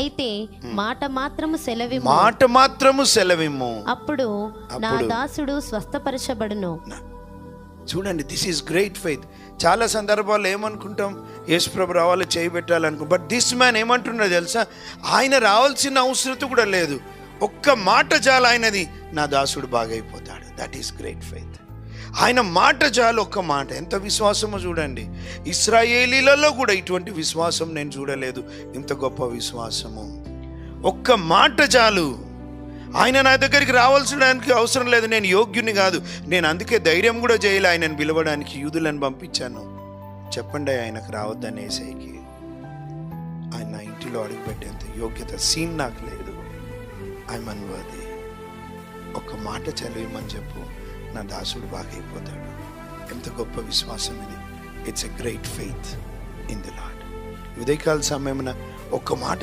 అయితే మాట మాత్రము సెలవిమ్ము. అప్పుడు నా దాసుడు స్వస్థపరచబడును. చూడండి, దిస్ ఈస్ గ్రేట్ ఫెయిత్. చాలా సందర్భాల్లో ఏమనుకుంటాం, యేసుప్రభు రావాలి, చేయబెట్టాలనుకో. బట్ దిస్ మ్యాన్ ఏమంటున్నాడు తెలుసా? ఆయన రావాల్సిన అవసరం కూడా లేదు, ఒక్క మాట చాలు ఆయనది, నా దాసుడు బాగైపోతాడు. That is great faith. ఆయన మాట చాలు, ఒక్క మాట. ఎంత విశ్వాసమో చూడండి. ఇశ్రాయేలీలలో కూడా ఇటువంటి విశ్వాసం నేను చూడలేదు, ఇంత గొప్ప విశ్వాసము. ఒక్క మాట చాలు. ఆయన నా దగ్గరికి రావాల్సినడానికి అవసరం లేదు, నేను యోగ్యుని కాదు, నేను అందుకే ధైర్యం కూడా చేయలే ఆయనను పిలవడానికి, యూదులను పంపించాను. చెప్పండి ఆయనకు రావద్దని ఏసైకి. ఆయన నా ఇంటిలో అడుగుపెట్టేంత యోగ్యత సీన్ నాకు లేదు. I'm unworthy. ఒక్క మాట చదివిమని చెప్పు, నా దాసుడు బాగైపోతాడు. ఎంత గొప్ప విశ్వాసం ఇది. It's a great faith in the lord. ఉదయకాల సమయమున ఒక్క మాట